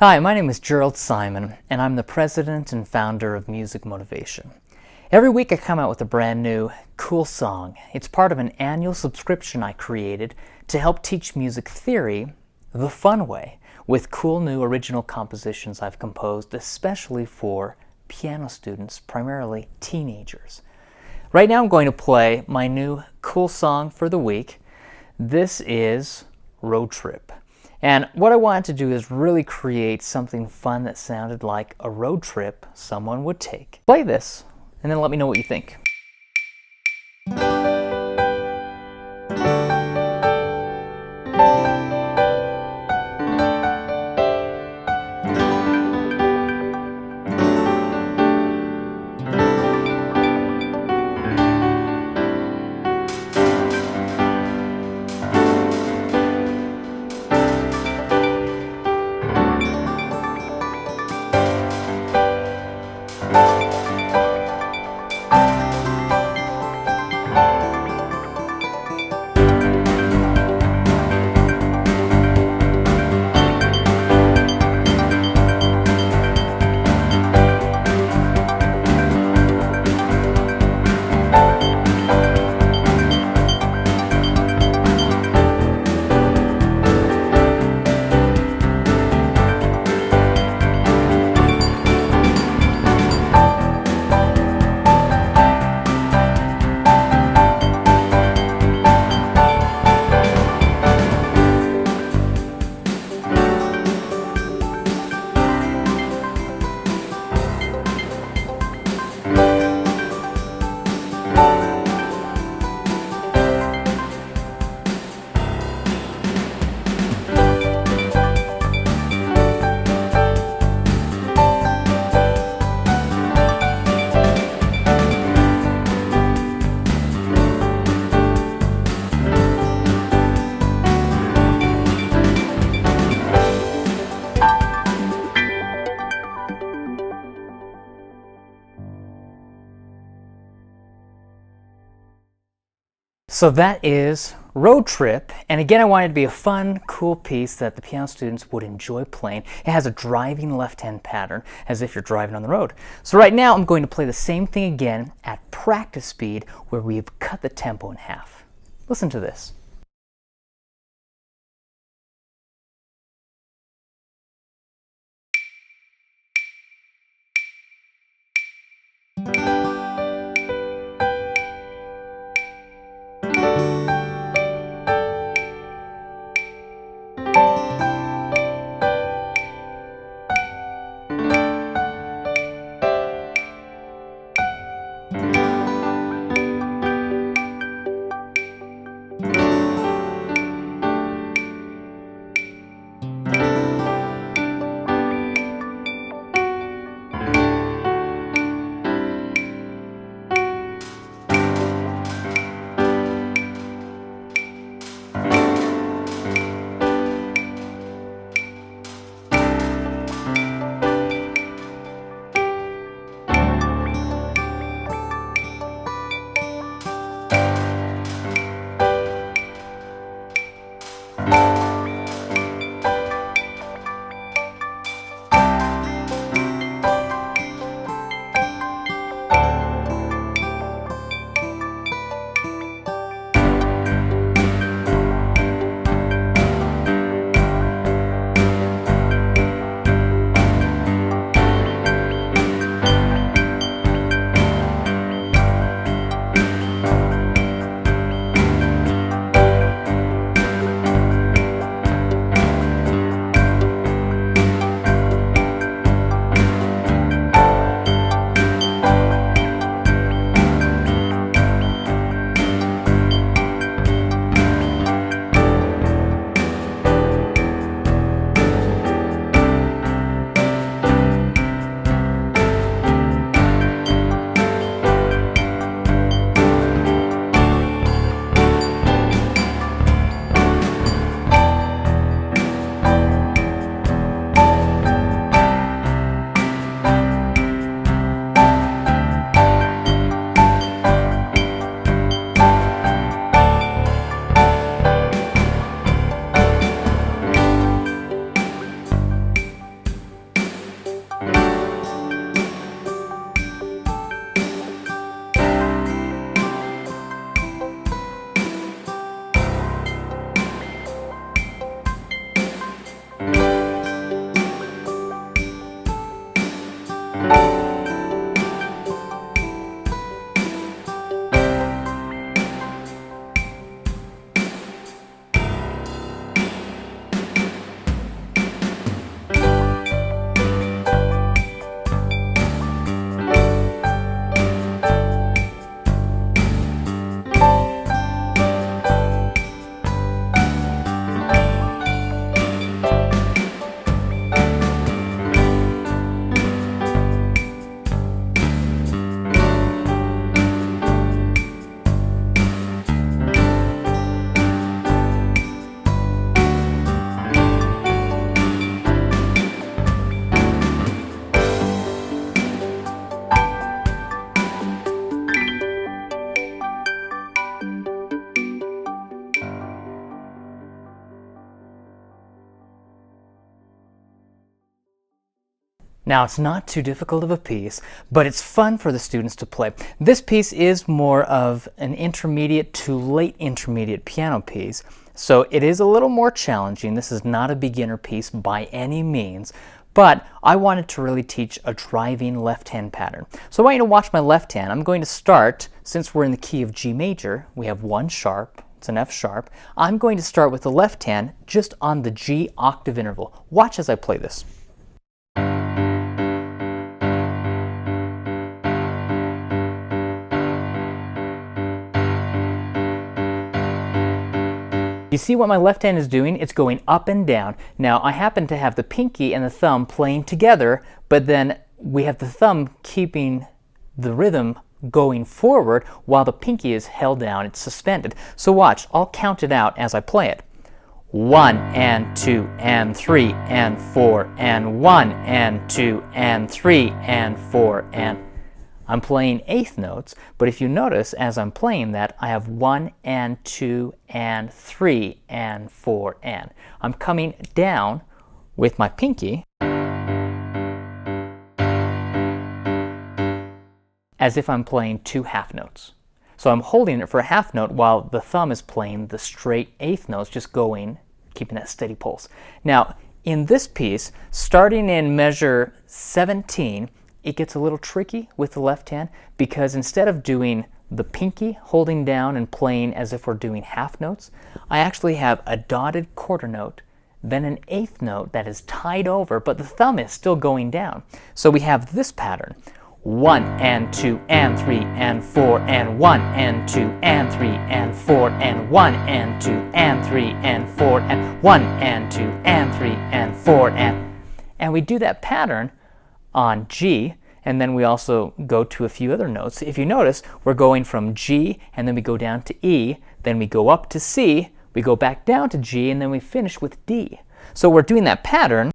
Hi, my name is Jerald Simon, and I'm the president and founder of Music Motivation. Every week I come out with a brand new, cool song. It's part of an annual subscription I created to help teach music theory the fun way, with cool new original compositions I've composed especially for piano students, primarily teenagers. Right now I'm going to play my new cool song for the week. This is Road Trip. And what I wanted to do is really create something fun that sounded like a road trip someone would take. Play this, and then let me know what you think. So that is Road Trip, and again I wanted it to be a fun, cool piece that the piano students would enjoy playing. It has a driving left-hand pattern, as if you're driving on the road. So right now I'm going to play the same thing again at practice speed, where we've cut the tempo in half. Listen to this. Now, it's not too difficult of a piece, but it's fun for the students to play. This piece is more of an intermediate to late intermediate piano piece, so it is a little more challenging. This is not a beginner piece by any means, but I wanted to really teach a driving left hand pattern. So I want you to watch my left hand. I'm going to start, since we're in the key of G major, we have one sharp, it's an F sharp. I'm going to start with the left hand just on the G octave interval. Watch as I play this. You see what my left hand is doing? It's going up and down. Now, I happen to have the pinky and the thumb playing together, but then we have the thumb keeping the rhythm going forward while the pinky is held down. It's suspended. So watch, I'll count it out as I play it. 1 and 2 and 3 and 4 and 1 and 2 and 3 and 4 and... I'm playing eighth notes, but if you notice as I'm playing that, I have 1 and 2 and 3 and 4 and. I'm coming down with my pinky as if I'm playing two half notes. So I'm holding it for a half note while the thumb is playing the straight eighth notes, just going, keeping that steady pulse. Now, in this piece, starting in measure 17, it gets a little tricky with the left hand because instead of doing the pinky holding down and playing as if we're doing half notes, I actually have a dotted quarter note, then an eighth note that is tied over, but the thumb is still going down. So we have this pattern. 1 and 2 and 3 and 4 and 1 and 2 and 3 and 4 and 1 and 2 and 3 and 4 and 1 and 2 and 3 and 4 and we do that pattern on G, and then we also go to a few other notes. If you notice, we're going from G, and then we go down to E, then we go up to C, we go back down to G, and then we finish with D. So we're doing that pattern.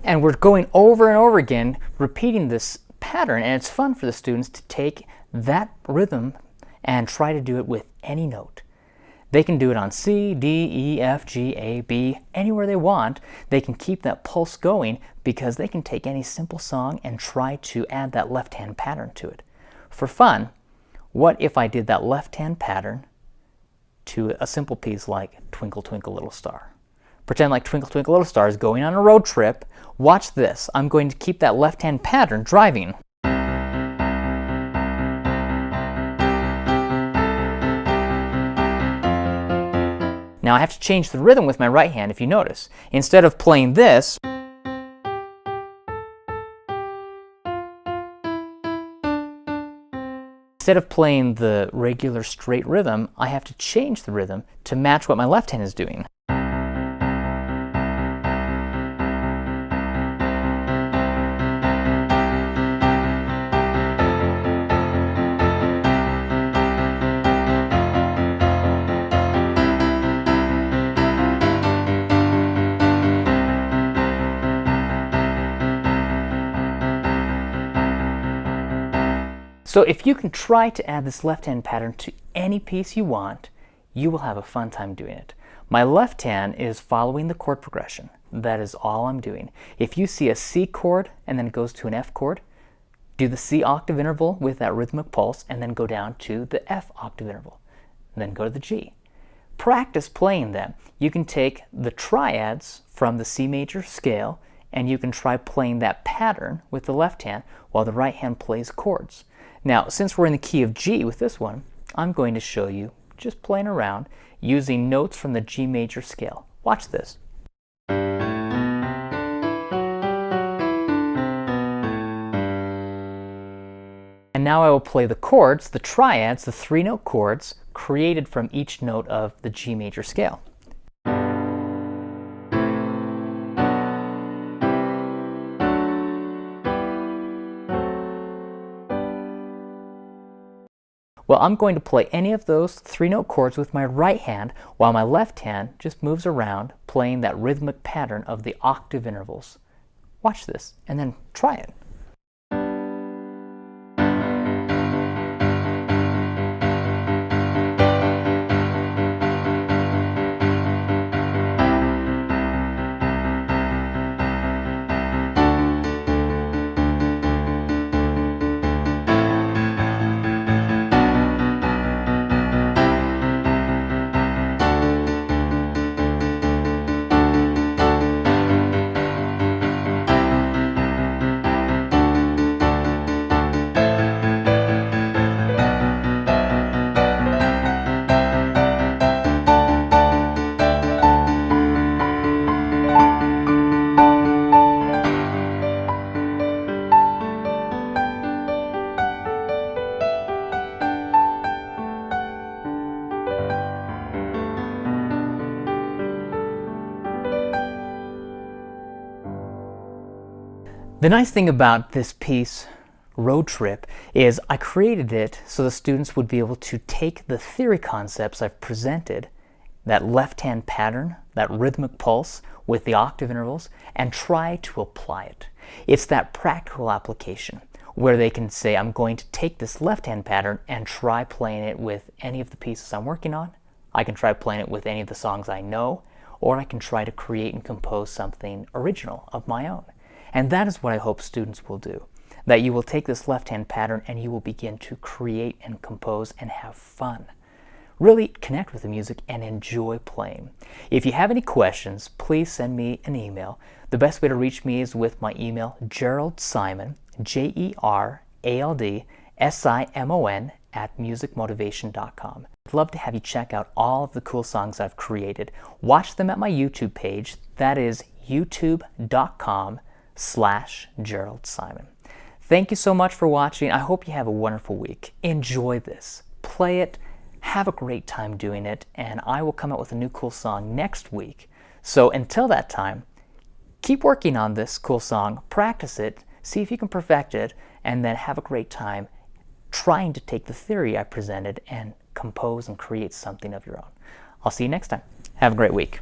And we're going over and over again, repeating this pattern, and it's fun for the students to take that rhythm and try to do it with any note. They can do it on C, D, E, F, G, A, B, anywhere they want. They can keep that pulse going because they can take any simple song and try to add that left-hand pattern to it. For fun, what if I did that left-hand pattern to a simple piece like Twinkle, Twinkle, Little Star? Pretend like Twinkle, Twinkle, Little Star is going on a road trip. Watch this. I'm going to keep that left-hand pattern driving. Now I have to change the rhythm with my right hand, if you notice. Instead of playing this, instead of playing the regular straight rhythm, I have to change the rhythm to match what my left hand is doing. So if you can try to add this left-hand pattern to any piece you want, you will have a fun time doing it. My left hand is following the chord progression. That is all I'm doing. If you see a C chord and then it goes to an F chord, do the C octave interval with that rhythmic pulse and then go down to the F octave interval. And then go to the G. Practice playing them. You can take the triads from the C major scale and you can try playing that pattern with the left hand while the right hand plays chords. Now, since we're in the key of G with this one, I'm going to show you just playing around using notes from the G major scale. Watch this. And now I will play the chords, the triads, the three-note chords created from each note of the G major scale. Well, I'm going to play any of those 3-note chords with my right hand while my left hand just moves around playing that rhythmic pattern of the octave intervals. Watch this and then try it. The nice thing about this piece, Road Trip, is I created it so the students would be able to take the theory concepts I've presented, that left-hand pattern, that rhythmic pulse with the octave intervals, and try to apply it. It's that practical application where they can say, I'm going to take this left-hand pattern and try playing it with any of the pieces I'm working on. I can try playing it with any of the songs I know, or I can try to create and compose something original of my own. And that is what I hope students will do, that you will take this left-hand pattern and you will begin to create and compose and have fun. Really connect with the music and enjoy playing. If you have any questions, please send me an email. The best way to reach me is with my email, Jerald Simon, JeraldSimon @musicmotivation.com. I'd love to have you check out all of the cool songs I've created. Watch them at my YouTube page. That is youtube.com/Jerald Simon. Thank you so much for watching. I hope you have a wonderful week. Enjoy this. Play it. Have a great time doing it. And I will come out with a new cool song next week. So until that time, keep working on this cool song. Practice it. See if you can perfect it. And then have a great time trying to take the theory I presented and compose and create something of your own. I'll see you next time. Have a great week.